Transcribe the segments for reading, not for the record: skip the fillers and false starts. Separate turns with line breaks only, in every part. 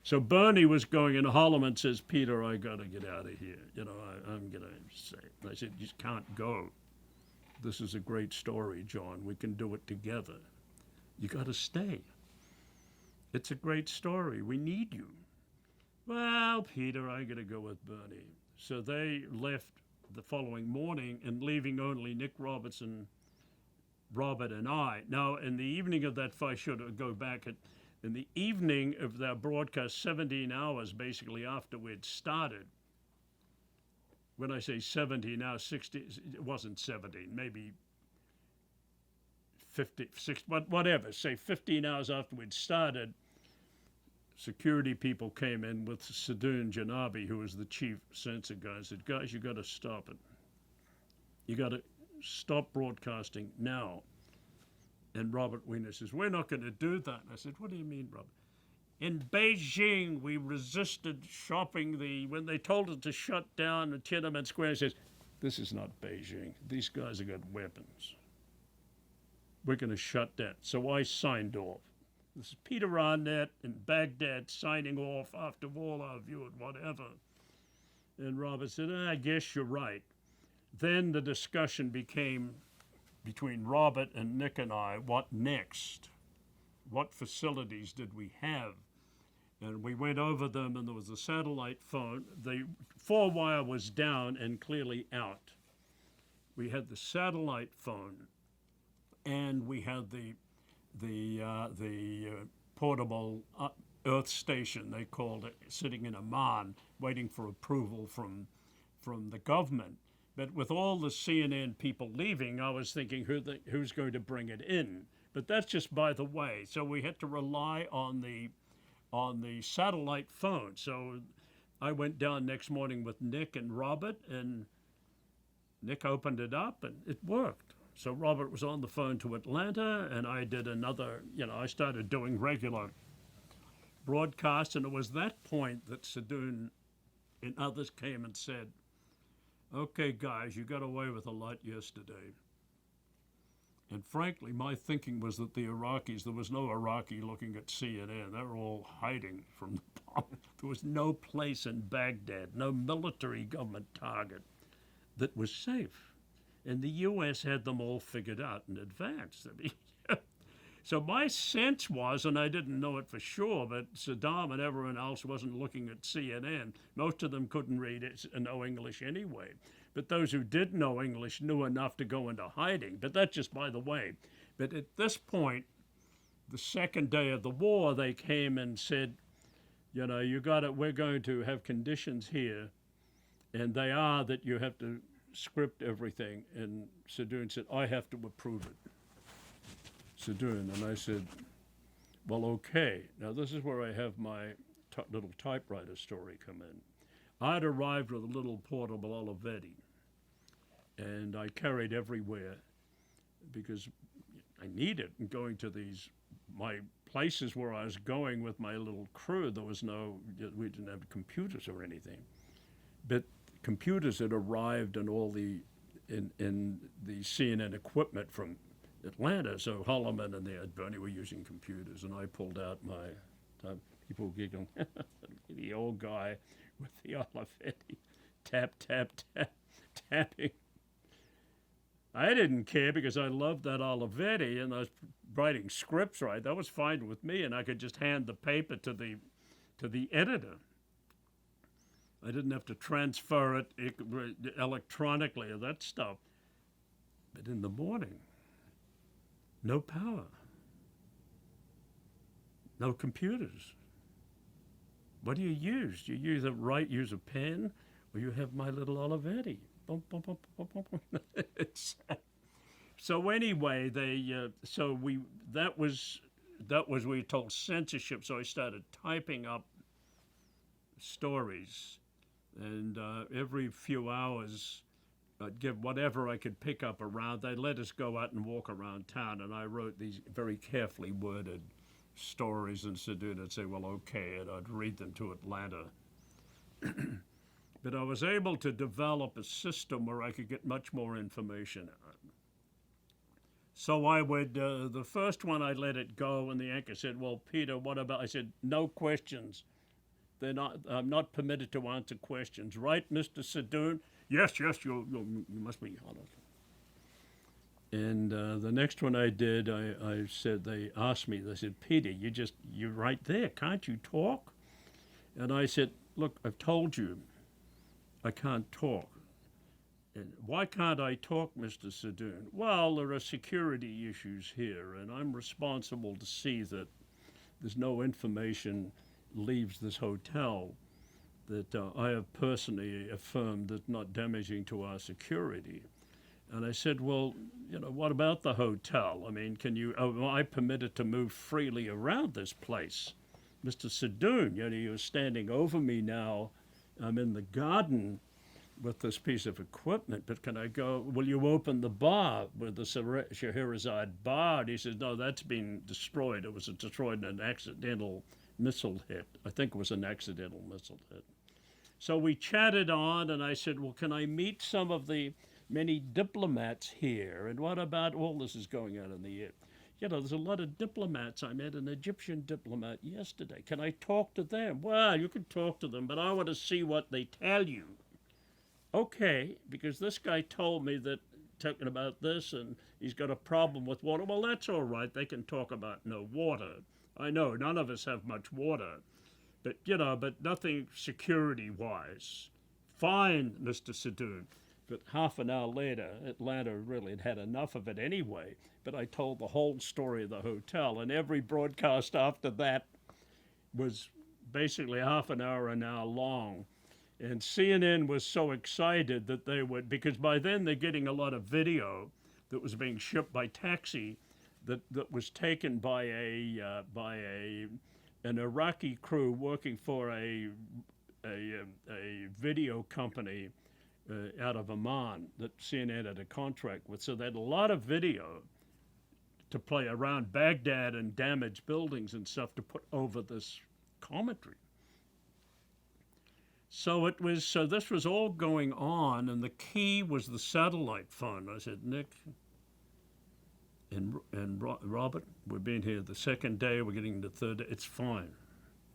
So Bernie was going, and Holloman says, Peter, I got to get out of here. I'm going to say. And I said, you just can't go. This is a great story, John. We can do it together. You got to stay. It's a great story. We need you. Well, Peter, I got to go with Bernie. So they left the following morning and leaving only Nick Robertson, Robert, and I. Now, in the evening of that, if I should go back, in the evening of that broadcast, 17 hours basically after we'd started, when I say 17 hours, 60, it wasn't 17, maybe 50, 60, whatever, say 15 hours after we'd started, security people came in with Sadoun Janabi, who was the chief censor guy, and said, guys, you got to stop it. You got to stop broadcasting now. And Robert Wiener says, we're not going to do that. And I said, what do you mean, Robert? In Beijing, we resisted shopping when they told us to shut down the Tiananmen Square. He says, this is not Beijing. These guys have got weapons. We're going to shut down. So I signed off. This is Peter Arnett in Baghdad signing off after all our view and whatever. And Robert said, I guess you're right. Then the discussion became between Robert and Nick and I, what next? What facilities did we have? And we went over them, and there was a satellite phone. The 4-wire was down and clearly out. We had the satellite phone, and we had the portable Earth station, they called it, sitting in Amman, waiting for approval from the government. But with all the CNN people leaving, I was thinking who's going to bring it in. But that's just by the way. So we had to rely on the satellite phone. So I went down next morning with Nick and Robert, and Nick opened it up, and it worked. So Robert was on the phone to Atlanta, and I did another, I started doing regular broadcasts, and it was that point that Sadoun and others came and said, okay, guys, you got away with a lot yesterday. And frankly, my thinking was that the Iraqis, there was no Iraqi looking at CNN. They were all hiding from the bomb. There was no place in Baghdad, no military government target that was safe. And the U.S. had them all figured out in advance. I mean, so my sense was, and I didn't know it for sure, but Saddam and everyone else wasn't looking at CNN. Most of them couldn't read it, know English anyway. But those who did know English knew enough to go into hiding. But that's just by the way. But at this point, the second day of the war, they came and said, you got it. We're going to have conditions here, and they are that you have to script everything. And Sadoun said, I have to approve it. Sadoun, and I said, well, okay. Now this is where I have my little typewriter story come in. I'd arrived with a little portable Olivetti, and I carried everywhere because I needed it. And going to my places where I was going with my little crew, we didn't have computers or anything. But computers had arrived and in the CNN equipment from Atlanta, so Holloman and Bernie were using computers, and I pulled out people giggling, the old guy with the Olivetti, tap, tap, tap, tapping. I didn't care because I loved that Olivetti, and I was writing scripts right. That was fine with me, and I could just hand the paper to the editor. I didn't have to transfer it electronically or that stuff. But in the morning, no power, no computers. What do you use? You use a pen, or you have my little Olivetti. Boom, boom, boom, boom, boom, boom. So anyway, that was we were told censorship. So I started typing up stories, and every few hours, I'd give whatever I could pick up around. They let us go out and walk around town, and I wrote these very carefully worded stories, and Sadoun would say, well, okay, and I'd read them to Atlanta. But I was able to develop a system where I could get much more information out. So I would, the first one I let it go, and the anchor said, well, Peter, what about, I said, no questions. they're not. I'm not permitted to answer questions, right, Mr. Sadoun? Yes, yes, you must be honored. And the next one I did, I said, they asked me, they said, Peter, you're right there, can't you talk? And I said, look, I've told you I can't talk. And why can't I talk, Mr. Sadoun? Well, there are security issues here, and I'm responsible to see that there's no information leaves this hotel that I have personally affirmed that's not damaging to our security. And I said, well, what about the hotel? I mean, am I permitted to move freely around this place? Mr. Sadoun, you're standing over me now. I'm in the garden with this piece of equipment, but can I go? Will you open the bar with the Scheherazade bar? And he says, no, that's been destroyed. It was destroyed in an accidental missile hit. I think it was an accidental missile hit. So we chatted on, and I said, well, can I meet some of the many diplomats here? And what about all this is going on in the air? There's a lot of diplomats. I met an Egyptian diplomat yesterday. Can I talk to them? Well, you can talk to them, but I want to see what they tell you. Okay, because this guy told me that, talking about this, and he's got a problem with water. Well, that's all right. They can talk about no water. I know none of us have much water, but nothing security-wise. Fine, Mr. Sadoun. But half an hour later, Atlanta really had had enough of it anyway. But I told the whole story of the hotel, and every broadcast after that was basically half an hour long. And CNN was so excited that they would, because by then they're getting a lot of video that was being shipped by taxi that was taken by an Iraqi crew working for a video company out of Amman that CNN had a contract with. So they had a lot of video to play around Baghdad and damaged buildings and stuff to put over this commentary. So this was all going on, and the key was the satellite phone. I said, Nick and Robert, we've been here the second day, we're getting the third day. It's fine.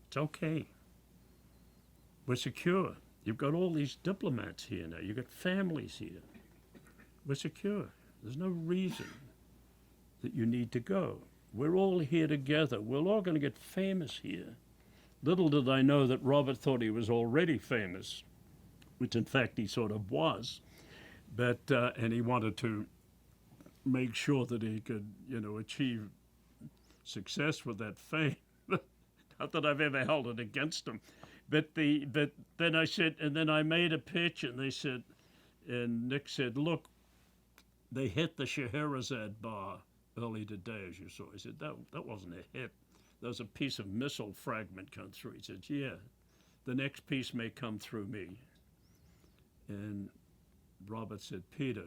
It's okay. We're secure. You've got all these diplomats here now. You've got families here. We're secure. There's no reason that you need to go. We're all here together. We're all going to get famous here. Little did I know that Robert thought he was already famous, which in fact he sort of was, but and he wanted to make sure that he could, achieve success with that fame. Not that I've ever held it against him, but then I said, and then I made a pitch, and they said, and Nick said, look, they hit the Scheherazade bar early today, as you saw. I said, that wasn't a hit. There was a piece of missile fragment come through. He said, yeah, the next piece may come through me. And Robert said, Peter,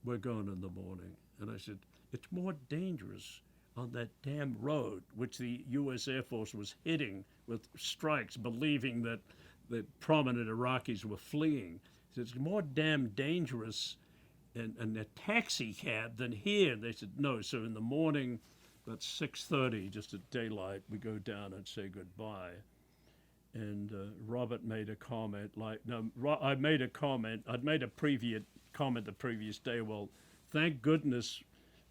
we're going in the morning. And I said, it's more dangerous on that damn road, which the U.S. Air Force was hitting with strikes, believing that prominent Iraqis were fleeing. He said, it's more damn dangerous in a taxi cab than here. They said, no. So in the morning, about 6:30, just at daylight, we go down and say goodbye. And Robert made a comment I made a comment. I'd made a previous comment the previous day. Well, thank goodness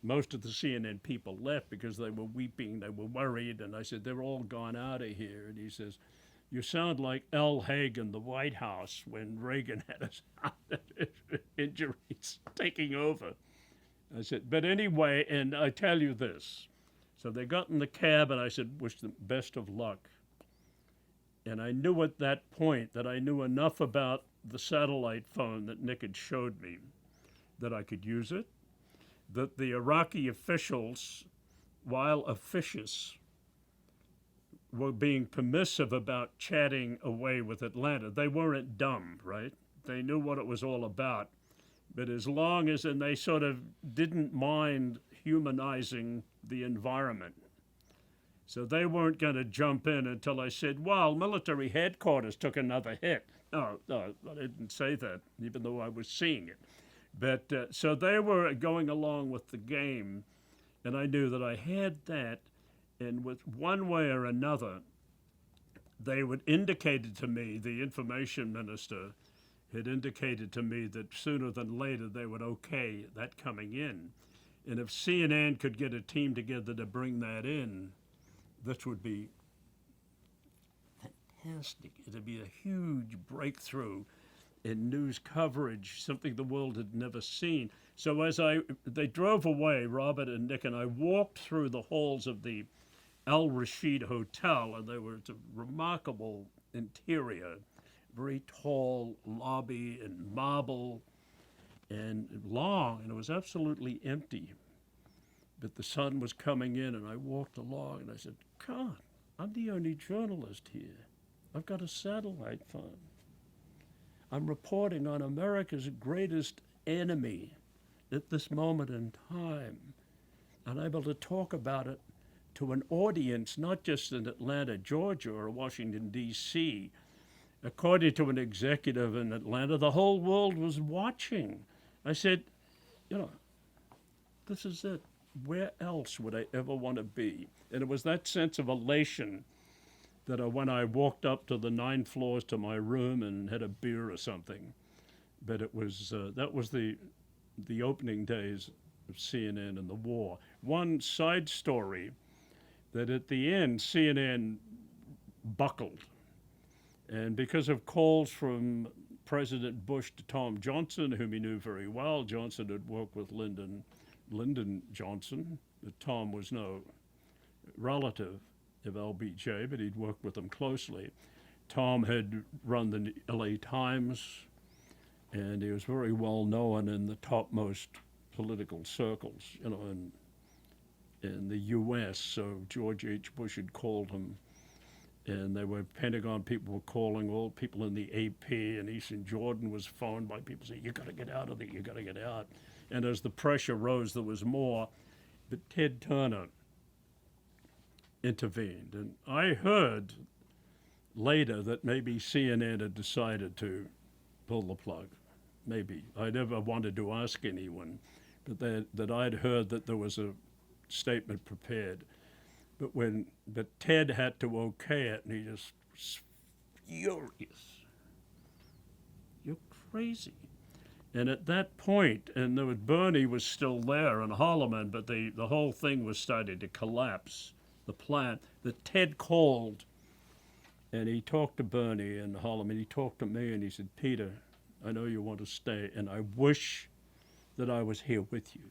most of the CNN people left because they were weeping, they were worried. And I said, they're all gone out of here. And he says, you sound like L. Haig in the White House when Reagan had his injuries taking over. I said, but anyway, and I tell you this. So they got in the cab, and I said, wish them best of luck. And I knew at that point that I knew enough about the satellite phone that Nick had showed me that I could use it, that the Iraqi officials, while officious, were being permissive about chatting away with Atlanta. They weren't dumb, right? They knew what it was all about. But as long as, and they sort of didn't mind humanizing the environment. So they weren't going to jump in until I said, well, military headquarters took another hit. No, I didn't say that, even though I was seeing it. But so they were going along with the game, and I knew that I had that, and with one way or another, they would indicated to me, the information minister had indicated to me that sooner than later they would okay that coming in. And if CNN could get a team together to bring that in, this would be fantastic. It'd be a huge breakthrough in news coverage, something the world had never seen. So as they drove away, Robert and Nick and I walked through the halls of the Al Rashid Hotel, and there was a remarkable interior, very tall lobby and marble and long, and it was absolutely empty. But the sun was coming in, and I walked along, and I said, God, I'm the only journalist here. I've got a satellite phone. I'm reporting on America's greatest enemy at this moment in time, and I'm able to talk about it to an audience, not just in Atlanta, Georgia, or Washington, D.C. According to an executive in Atlanta, the whole world was watching. I said, this is it. Where else would I ever want to be? And it was that sense of elation that when I walked up to the 9 floors to my room and had a beer or something. But it was that was the opening days of CNN and the war. One side story, that at the end CNN buckled, and because of calls from President Bush to Tom Johnson, whom he knew very well, Johnson had worked with Lyndon Johnson. Tom was no relative of LBJ, but he'd worked with them closely. Tom had run the LA Times, and he was very well known in the topmost political circles, in the U.S. So George H. Bush had called him, and there were Pentagon people were calling, all people in the AP, and Eastern Jordan was phoned by people saying, you got to get out of there, you got to get out. And as the pressure rose, there was more. But Ted Turner intervened. And I heard later that maybe CNN had decided to pull the plug. Maybe. I never wanted to ask anyone, but that I'd heard that there was a statement prepared. But Ted had to okay it, and he just was furious. You're crazy. And at that point, and there was, Bernie was still there in Holloman, but the whole thing was starting to collapse. The plan that Ted called, and he talked to Bernie in Holloman. He talked to me, and he said, Peter, I know you want to stay, and I wish that I was here with you.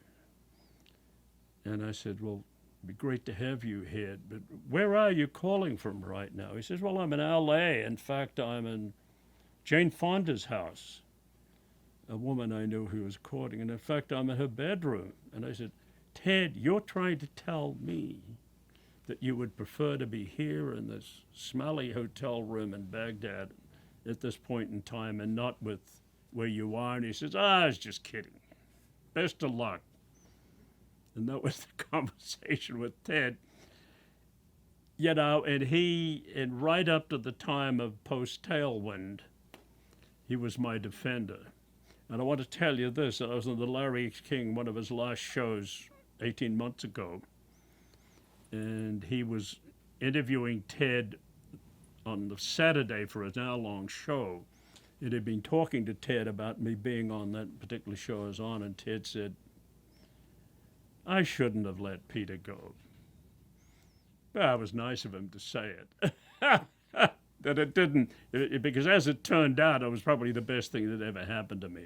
And I said, well, it'd be great to have you here, but where are you calling from right now? He says, well, I'm in L.A. In fact, I'm in Jane Fonda's house, a woman I knew who was courting, and in fact, I'm in her bedroom. And I said, Ted, you're trying to tell me that you would prefer to be here in this smelly hotel room in Baghdad at this point in time and not with where you are? And he says, I was just kidding. Best of luck. And that was the conversation with Ted. And right up to the time of post-Tailwind, he was my defender. And I want to tell you this, I was on the Larry King, one of his last shows 18 months ago, and he was interviewing Ted on the Saturday for an hour-long show. It had been talking to Ted about me being on that particular show I was on, and Ted said, I shouldn't have let Peter go. Well, it was nice of him to say it. That it didn't, because as it turned out, it was probably the best thing that ever happened to me.